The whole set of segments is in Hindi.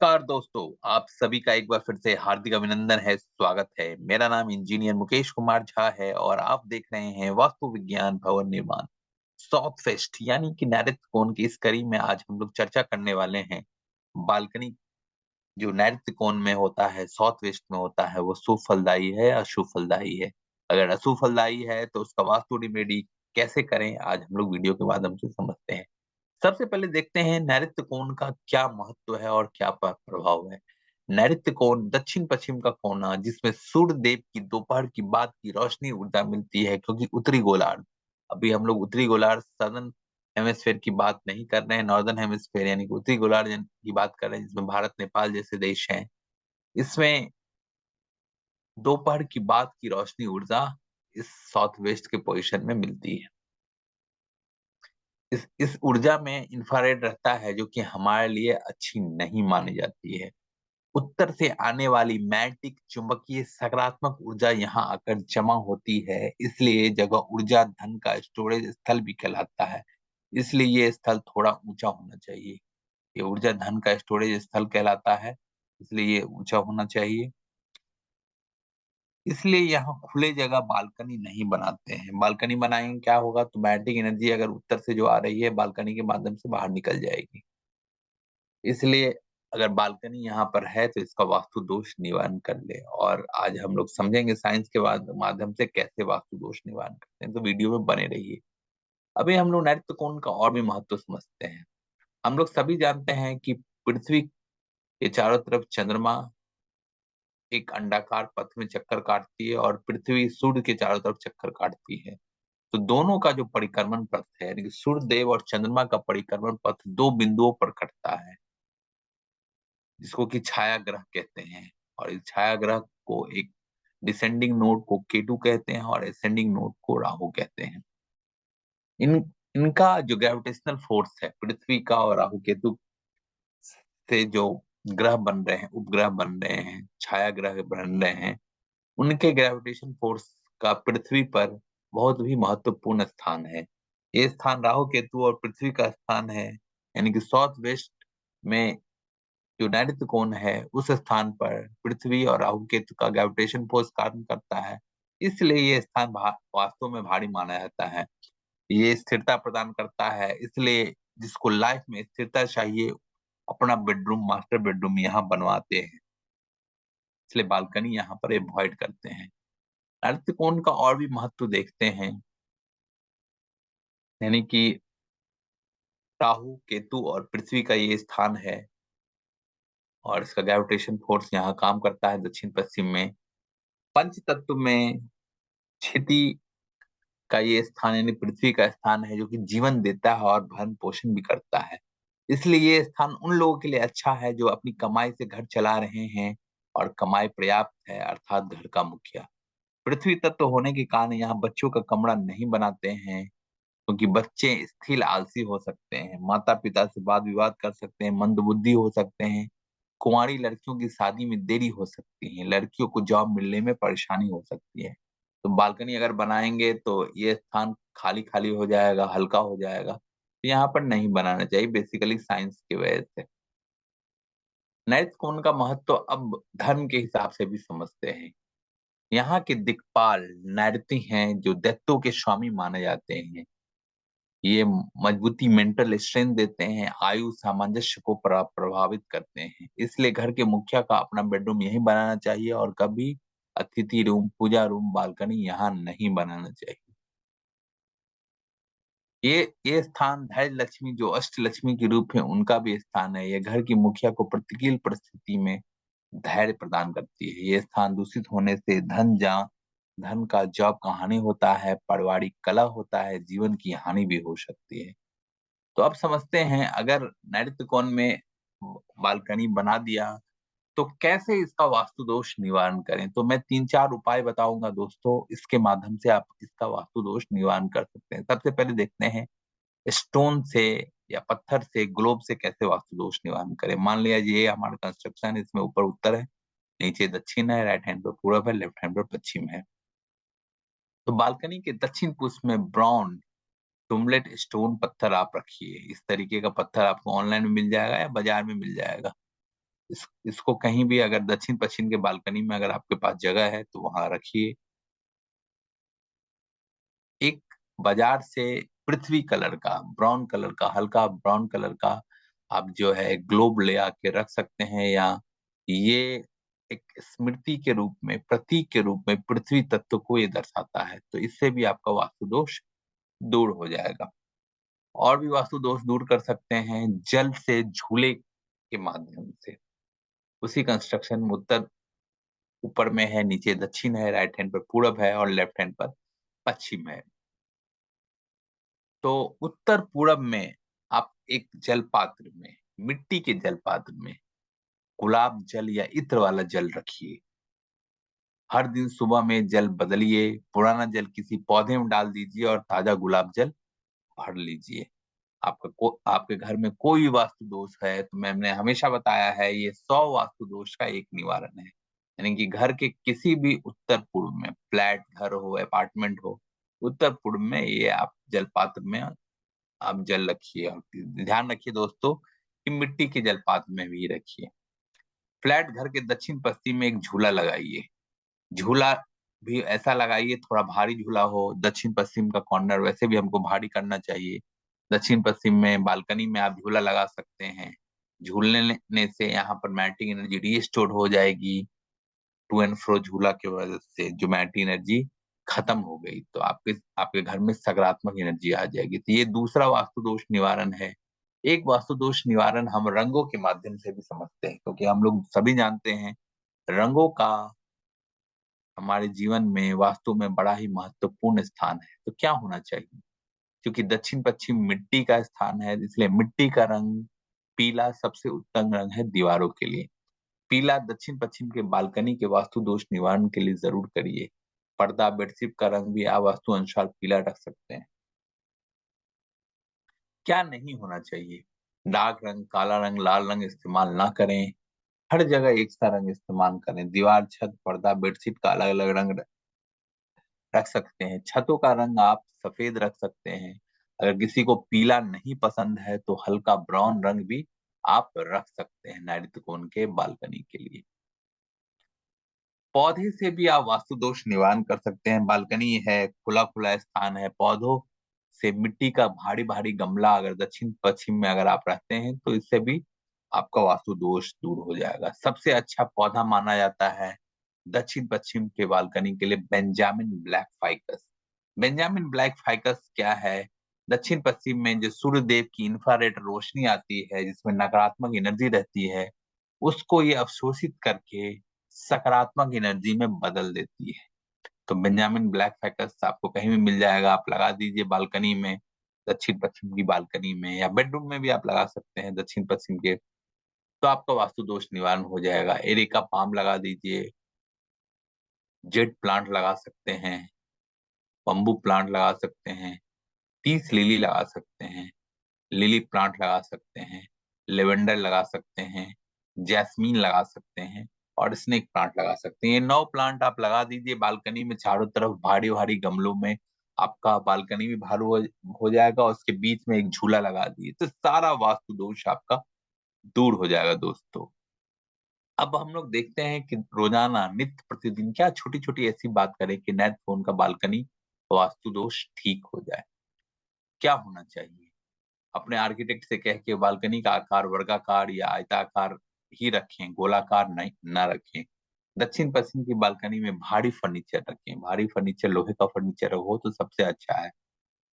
नमस्कार दोस्तों, आप सभी का एक बार फिर से हार्दिक अभिनंदन है, स्वागत है। मेरा नाम इंजीनियर मुकेश कुमार झा है और आप देख रहे हैं वास्तु विज्ञान भवन निर्माण साउथ फेस्ट यानी कि नैऋत्य कोण की इस कड़ी में आज हम लोग चर्चा करने वाले हैं। बालकनी जो नैऋत्य कोण में होता है, साउथ वेस्ट में होता है, वो शुभ फलदायी है, अशुभ फलदायी है। अगर अशुभ फलदायी है तो उसका वास्तु रेमेडी कैसे करें, आज हम लोग वीडियो के माध्यम से समझते हैं। सबसे पहले देखते हैं नैऋत्य कोण का क्या महत्व है और क्या प्रभाव है। नैऋत्य कोण दक्षिण पश्चिम का कोना जिसमें सूर्य देव की दोपहर की बाद की रोशनी ऊर्जा मिलती है, क्योंकि उत्तरी गोलार्ध, अभी हम लोग उत्तरी गोलार्ध सदर्न हेमिस्फेयर की बात नहीं कर रहे हैं, नॉर्दर्न हेमिस्फेयर यानी कि उत्तरी गोलार्ध की बात कर रहे हैं, जिसमें भारत नेपाल जैसे देश हैं। इसमें दोपहर की बाद की रोशनी ऊर्जा इस साउथ वेस्ट के पोजीशन में मिलती है। इस ऊर्जा में इंफ्रारेड रहता है, जो कि हमारे लिए अच्छी नहीं मानी जाती है। उत्तर से आने वाली मैग्नेटिक चुंबकीय सकारात्मक ऊर्जा यहाँ आकर जमा होती है, इसलिए ये जगह ऊर्जा धन का स्टोरेज स्थल भी कहलाता है। इसलिए ये स्थल थोड़ा ऊंचा होना चाहिए। ये ऊर्जा धन का स्टोरेज स्थल कहलाता है, इसलिए ये ऊंचा होना चाहिए। इसलिए यहाँ खुले जगह बालकनी नहीं बनाते हैं। बालकनी बनाएंगे क्या होगा, तो मैग्नेटिक एनर्जी अगर उत्तर से जो आ रही है बालकनी के माध्यम से बाहर निकल जाएगी। इसलिए अगर बालकनी यहाँ पर है तो इसका वास्तु दोष निवारण कर ले, और आज हम लोग समझेंगे साइंस के बाद माध्यम से कैसे वास्तु दोष निवारण करते हैं, तो वीडियो में बने रहिए। अभी हम लोग नैऋत्य कोण का और भी महत्व समझते हैं। हम लोग सभी जानते हैं कि पृथ्वी के चारों तरफ चंद्रमा एक अंडाकार पथ में चक्कर काटती है और पृथ्वी सूर्य के चारों तरफ चक्कर काटती है। तो दोनों का जो परिक्रमण पथ है, यानी कि सूर्य देव और चंद्रमा का परिक्रमण पथ दो बिंदुओं पर कटता है, जिसको कि छाया ग्रह कहते हैं। और इस छाया ग्रह को एक डिसेंडिंग नोड को केतु कहते हैं और असेंडिंग नोड को राहु कहते हैं। इन इनका जो ग्रेविटेशनल फोर्स है, पृथ्वी का और राहु केतु से जो ग्रह बन रहे हैं, उपग्रह बन रहे हैं, छाया ग्रह बन रहे हैं, उनके ग्रेविटेशन फोर्स का पृथ्वी पर बहुत ही महत्वपूर्ण स्थान है। ये स्थान राहु केतु और पृथ्वी का स्थान है, यानी कि साउथ वेस्ट में जो नैऋत्य कोण है उस स्थान पर पृथ्वी और राहु केतु का ग्रेविटेशन फोर्स कार्य करता है। इसलिए ये स्थान वास्तव में भारी माना जाता है। ये स्थिरता प्रदान करता है, इसलिए जिसको लाइफ में स्थिरता चाहिए, अपना बेडरूम मास्टर बेडरूम यहाँ बनवाते हैं। इसलिए बालकनी यहाँ पर अवॉइड करते हैं। नैऋत्य कोण का और भी महत्व देखते हैं, यानी कि राहु केतु और पृथ्वी का ये स्थान है और इसका ग्रेविटेशन फोर्स यहाँ काम करता है दक्षिण पश्चिम में। पंच तत्व में क्षिति का ये स्थान यानी पृथ्वी का स्थान है, जो कि जीवन देता है और भरण पोषण भी करता है। इसलिए ये स्थान उन लोगों के लिए अच्छा है जो अपनी कमाई से घर चला रहे हैं और कमाई पर्याप्त है, अर्थात घर का मुखिया। पृथ्वी तत्व होने के कारण यहाँ बच्चों का कमरा नहीं बनाते हैं, क्योंकि बच्चे स्थिर आलसी हो सकते हैं, माता पिता से वाद विवाद कर सकते हैं, मंदबुद्धि हो सकते हैं, कुंवारी लड़कियों की शादी में देरी हो सकती है, लड़कियों को जॉब मिलने में परेशानी हो सकती है। तो बालकनी अगर बनाएंगे तो ये स्थान खाली खाली हो जाएगा, हल्का हो जाएगा, तो यहाँ पर नहीं बनाना चाहिए, बेसिकली साइंस की वजह से। नैर्थ कोण का महत्व अब धर्म के हिसाब से भी समझते हैं। यहाँ के दिक्पाल नैऋति हैं, जो दैत्यों के स्वामी माने जाते हैं। ये मजबूती, मेंटल स्ट्रेंथ देते हैं, आयु सामंजस्य को प्रभावित करते हैं। इसलिए घर के मुखिया का अपना बेडरूम यहीं बनाना चाहिए और कभी अतिथि रूम, पूजा रूम, बालकनी यहाँ नहीं बनाना चाहिए। ये स्थान धैर्य लक्ष्मी, जो अष्ट लक्ष्मी के रूप है, उनका भी स्थान है। ये घर की मुखिया को प्रतिकूल परिस्थिति में धैर्य प्रदान करती है। ये स्थान दूषित होने से धन का जॉब का हानि होता है, पारिवारिक कलह होता है, जीवन की हानि भी हो सकती है। तो अब समझते हैं, अगर नैऋत्य कोण में बालकनी बना दिया तो कैसे इसका वास्तु दोष निवारण करें। तो मैं 3-4 उपाय बताऊंगा दोस्तों, इसके माध्यम से आप इसका वास्तु दोष निवारण कर सकते हैं। सबसे पहले देखते हैं स्टोन से या पत्थर से, ग्लोब से कैसे वास्तु दोष निवारण करें। मान लिया ये हमारा कंस्ट्रक्शन है, इसमें ऊपर उत्तर है, नीचे दक्षिण है, राइट हैंड पर पूरब है, लेफ्ट हैंड पर पश्चिम है। तो बालकनी के दक्षिण पूर्व में ब्राउन टुम्बलेट स्टोन पत्थर आप रखिए। इस तरीके का पत्थर आपको ऑनलाइन में मिल जाएगा या बाजार में मिल जाएगा। इसको कहीं भी अगर दक्षिण पश्चिम के बालकनी में अगर आपके पास जगह है तो वहां रखिए। एक बाजार से पृथ्वी कलर का, ब्राउन कलर का, हल्का ब्राउन कलर का आप जो है ग्लोब ले आके रख सकते हैं, या ये एक स्मृति के रूप में, प्रतीक के रूप में पृथ्वी तत्व को ये दर्शाता है, तो इससे भी आपका वास्तु दोष दूर हो जाएगा। और भी वास्तु दोष दूर कर सकते हैं जल से झूले के माध्यम से। उसी कंस्ट्रक्शन में उत्तर ऊपर में है, नीचे दक्षिण है, राइट हैंड पर पूरब है और लेफ्ट हैंड पर पश्चिम है। तो उत्तर पूरब में आप एक जल पात्र में, मिट्टी के जल पात्र में गुलाब जल या इत्र वाला जल रखिए। हर दिन सुबह में जल बदलिए, पुराना जल किसी पौधे में डाल दीजिए और ताजा गुलाब जल भर लीजिए। आपके घर में कोई भी वास्तु दोष है तो मैंने हमेशा बताया है, ये 100 वास्तु दोष का एक निवारण है। यानी कि घर के किसी भी उत्तर पूर्व में, फ्लैट घर हो, अपार्टमेंट हो, उत्तर पूर्व में ये आप जल पात्र में आप जल रखिए। और ध्यान रखिए दोस्तों कि मिट्टी के जल पात्र में भी रखिए। फ्लैट घर के दक्षिण पश्चिम में एक झूला लगाइए। झूला भी ऐसा लगाइए थोड़ा भारी झूला हो। दक्षिण पश्चिम का कॉर्नर वैसे भी हमको भारी करना चाहिए। दक्षिण पश्चिम में बालकनी में आप झूला लगा सकते हैं। झूलने से यहाँ पर मैग्नेटिक एनर्जी रीस्टोर हो जाएगी। टू एंड फ्रो झूला की वजह से जो मैग्नेटिक एनर्जी खत्म हो गई तो आपके आपके घर में सकारात्मक एनर्जी आ जाएगी। तो ये दूसरा वास्तु दोष निवारण है। एक वास्तु दोष निवारण हम रंगों के माध्यम से भी समझते हैं, क्योंकि हम लोग सभी जानते हैं रंगों का हमारे जीवन में वास्तु में बड़ा ही महत्वपूर्ण स्थान है। तो क्या होना चाहिए? क्योंकि दक्षिण पश्चिम मिट्टी का स्थान है, इसलिए मिट्टी का रंग पीला सबसे उत्तम रंग है दीवारों के लिए। पीला दक्षिण पश्चिम के बालकनी के वास्तु दोष निवारण के लिए जरूर करिए। पर्दा बेडशीट का रंग भी आप वास्तु अनुसार पीला रख सकते हैं। क्या नहीं होना चाहिए? डार्क रंग, काला रंग, लाल रंग इस्तेमाल ना करें। हर जगह एक सा रंग इस्तेमाल करें। दीवार, छत, पर्दा, बेडशीट का अलग अलग रंग रख सकते हैं। छतों का रंग आप सफेद रख सकते हैं। अगर किसी को पीला नहीं पसंद है तो हल्का ब्राउन रंग भी आप रख सकते हैं नैऋत्य कोण के बालकनी के लिए। पौधे से भी आप वास्तु दोष निवारण कर सकते हैं। बालकनी है, खुला खुला स्थान है, पौधों से मिट्टी का भारी भारी गमला अगर दक्षिण पश्चिम में अगर आप रहते हैं तो इससे भी आपका वास्तु दोष दूर हो जाएगा। सबसे अच्छा पौधा माना जाता है दक्षिण पश्चिम के बालकनी के लिए Benjamin black ficus. Benjamin black ficus क्या है? दक्षिण पश्चिम में जो सूर्य देव की इंफ्रारेड रोशनी आती है, जिसमें नकारात्मक एनर्जी रहती है, उसको ये अवशोषित करके सकारात्मक एनर्जी में बदल देती है। तो बेंजामिन ब्लैक फैकस आपको कहीं भी मिल जाएगा, आप लगा दीजिए बालकनी में, दक्षिण पश्चिम की बालकनी में, या बेडरूम में भी आप लगा सकते हैं दक्षिण पश्चिम के। तो आपका वास्तु दोष निवारण हो जाएगा। एरिका पाम लगा दीजिए, जेड प्लांट लगा सकते हैं, बम्बू प्लांट लगा सकते हैं, पीस लिली लगा सकते हैं, लिली प्लांट लगा सकते हैं, लेवेंडर लगा सकते हैं, जैस्मीन लगा सकते हैं और स्नेक प्लांट लगा सकते हैं। ये 9 प्लांट आप लगा दीजिए बालकनी में, चारों तरफ भारी भारी गमलों में। आपका बालकनी भी भारू हो जाएगा और उसके बीच में एक झूला लगा दिए तो सारा वास्तु दोष आपका दूर हो जाएगा दोस्तों। अब हम लोग देखते हैं कि रोजाना नित्य प्रतिदिन क्या छोटी छोटी ऐसी बात करें कि नैत फोन का बालकनी वास्तु दोष ठीक हो जाए। क्या होना चाहिए? अपने आर्किटेक्ट से कह के बालकनी का आकार वर्गाकार या आयताकार ही रखें, गोलाकार नहीं ना रखें। दक्षिण पश्चिम की बालकनी में भारी फर्नीचर रखें। भारी फर्नीचर, लोहे का फर्नीचर हो तो सबसे अच्छा है।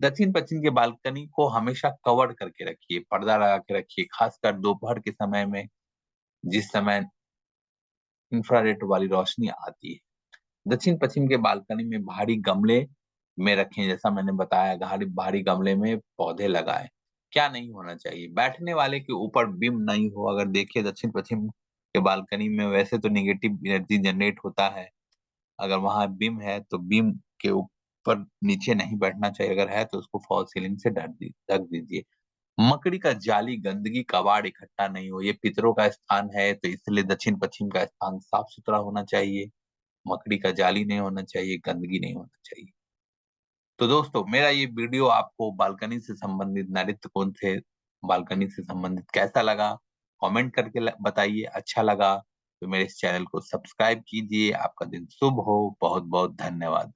दक्षिण पश्चिम की बालकनी को हमेशा कवर्ड करके रखिए, पर्दा लगा के रखिए, खासकर दोपहर के समय में, जिस समय इंफ्रारेड वाली रोशनी आती है। दक्षिण पश्चिम के बालकनी में भारी गमले में रखें, जैसा मैंने बताया, भारी भारी गमले में पौधे लगाएं। क्या नहीं होना चाहिए? बैठने वाले के ऊपर बिम नहीं हो। अगर देखिए दक्षिण पश्चिम के बालकनी में वैसे तो नेगेटिव एनर्जी जनरेट होता है, अगर वहां बिम है तो बिम के ऊपर नीचे नहीं बैठना चाहिए। अगर है तो उसको फॉल सीलिंग से ढक दीजिए। मकड़ी का जाली, गंदगी, कबाड़ इकट्ठा नहीं हो। ये पितरों का स्थान है तो इसलिए दक्षिण पश्चिम का स्थान साफ सुथरा होना चाहिए। मकड़ी का जाली नहीं होना चाहिए, गंदगी नहीं होना चाहिए। तो दोस्तों, मेरा ये वीडियो आपको बालकनी से संबंधित, नैऋत्य कोण से बालकनी से संबंधित कैसा लगा? कमेंट करके बताइए। अच्छा लगा तो मेरे इस चैनल को सब्सक्राइब कीजिए। आपका दिन शुभ हो। बहुत बहुत धन्यवाद।